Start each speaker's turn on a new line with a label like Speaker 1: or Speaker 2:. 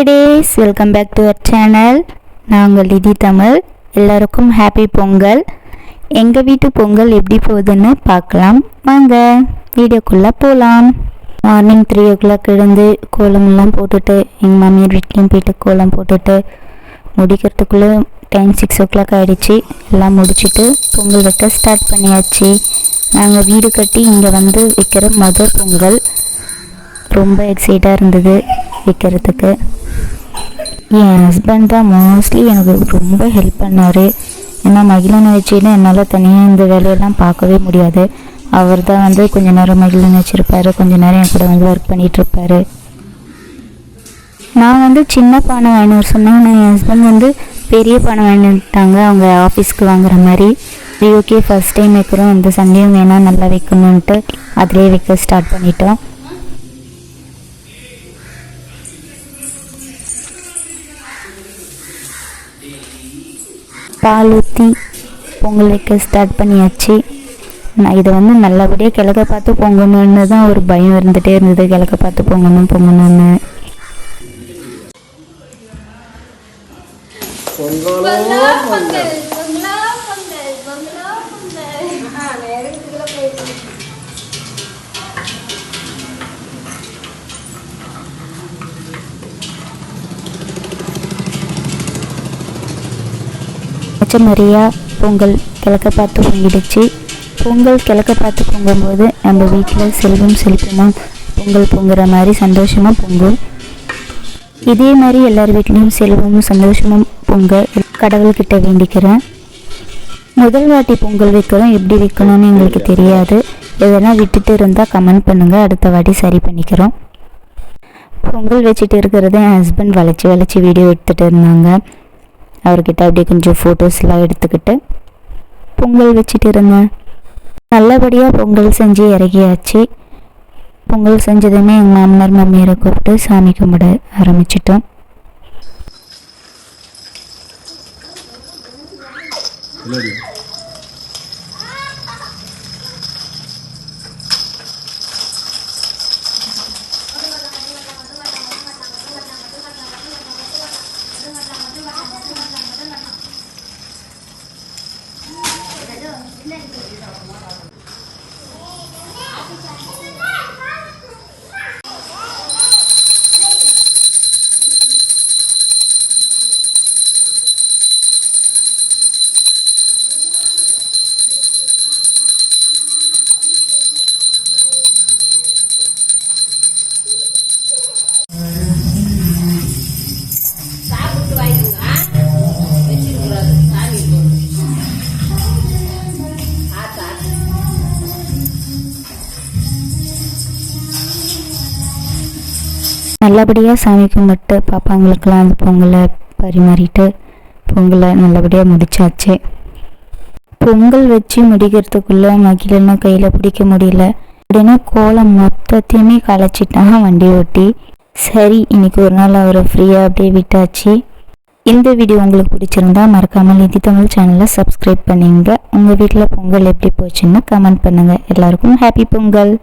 Speaker 1: Days welcome back to our channel. நாங்கள் லிதி தமிழ். எல்லாருக்கும் ஹாப்பி பொங்கல். எங்கள் வீட்டு பொங்கல் எப்படி போகுதுன்னு பார்க்கலாம் வாங்க, வீடியோக்குள்ளே போகலாம். மார்னிங் 3 o'clock எழுந்து கோலமெல்லாம் போட்டுட்டு எங்கள் மாமியார் வீட்லேயும் போயிட்டு கோலம் போட்டுட்டு முடிக்கிறதுக்குள்ளே டைம் 6 o'clock ஆகிடுச்சு. எல்லாம் முடிச்சுட்டு பொங்கல் வைக்க ஸ்டார்ட் பண்ணியாச்சு. நாங்கள் வீடு கட்டி இங்கே வந்து வைக்கிற முதல் பொங்கல். ரொம்ப எக்ஸைட்டாக இருந்தது வைக்கிறதுக்கு. என் ஹஸ்பண்ட் தான் மோஸ்ட்லி எனக்கு ரொம்ப ஹெல்ப் பண்ணார். ஏன்னா மகிழனை வச்சுன்னு என்னால் தனியாக இந்த வேலையெல்லாம் பார்க்கவே முடியாது. அவர் தான் வந்து கொஞ்சம் நேரம் மகிழனை வச்சுருப்பார், கொஞ்சம் நேரம் என் கூட வந்து ஒர்க் பண்ணிகிட்ருப்பார். நான் வந்து சின்ன பானை வாங்கினு வர சொன்னேன். என் ஹஸ்பண்ட் வந்து பெரிய பானை வாங்கிட்டாங்க, அவங்க ஆஃபீஸ்க்கு வாங்குற மாதிரி. ஓகே, ஃபஸ்ட் டைம் வைக்கிறோம், இந்த சண்டையும் வேணால் நல்லா வைக்கணுன்ட்டு அதிலே வைக்க ஸ்டார்ட் பண்ணிட்டோம். பால் ஊற்றி பொங்கல் வைக்க ஸ்டார்ட் பண்ணியாச்சு. நான் இதை வந்து நல்லபடியாக கிழக்க பார்த்து பொங்கணுன்னு தான் ஒரு பயம் இருந்துகிட்டே இருந்தது. கிழக்க பார்த்து பொங்கணும்னு மாதிரியாக பொங்கல் கிழக்க பார்த்து பொங்கிடுச்சு. பொங்கல் கிழக்க பார்த்து பொங்கும்போது நம்ம வீட்டில் செல்வம் செழிப்புமாக பொங்கல் பொங்குற மாதிரி சந்தோஷமாக பொங்கும். இதே மாதிரி எல்லார் வீட்லேயும் செல்வமும் சந்தோஷமும் பொங்க கடவுள்கிட்ட வேண்டிக்கிறேன். முதல் வாட்டி பொங்கல் வைக்கிறோம், எப்படி வைக்கணும்னு எங்களுக்கு தெரியாது. எதனா விட்டுட்டு இருந்தால் கமெண்ட் பண்ணுங்கள், அடுத்த வாட்டி சரி பண்ணிக்கிறோம். பொங்கல் வச்சுட்டு இருக்கிறத என் ஹஸ்பண்ட் வளைச்சி வீடியோ எடுத்துகிட்டு இருந்தாங்க. அவர்கிட்ட அப்படியே கொஞ்சம் ஃபோட்டோஸ்லாம் எடுத்துக்கிட்டு பொங்கல் வச்சுட்டு இருந்தேன். நல்லபடியாக பொங்கல் செஞ்சு இறங்கியாச்சு. பொங்கல் செஞ்சதுமே எங்கள் மாமனார் மாமியாரை கூப்பிட்டு சாமி கும்பிட ஆரம்பிச்சிட்டோம். நல்லபடியாக சாமி கும்பிட்டு பாப்பாங்களுக்கெல்லாம் அந்த பொங்கலை பரிமாறிட்டு பொங்கலை நல்லபடியாக முடிச்சாச்சு. பொங்கல் வச்சு முடிக்கிறதுக்குள்ளே மகிழனை கையில் பிடிக்க முடியல. உடனே கோலம் மொத்தத்தையுமே களைச்சிட்டாங்க வண்டி ஓட்டி. சரி, இன்னைக்கு ஒரு நாள் அவரை ஃப்ரீயாக அப்படியே விட்டாச்சு. இந்த வீடியோ உங்களுக்கு பிடிச்சிருந்தா மறக்காமல் லிதி தமிழ் சேனலை சப்ஸ்கிரைப் பண்ணிங்க. உங்கள் வீட்டில் பொங்கல் எப்படி போச்சுன்னு கமெண்ட் பண்ணுங்கள். எல்லாருக்கும் ஹாப்பி பொங்கல்.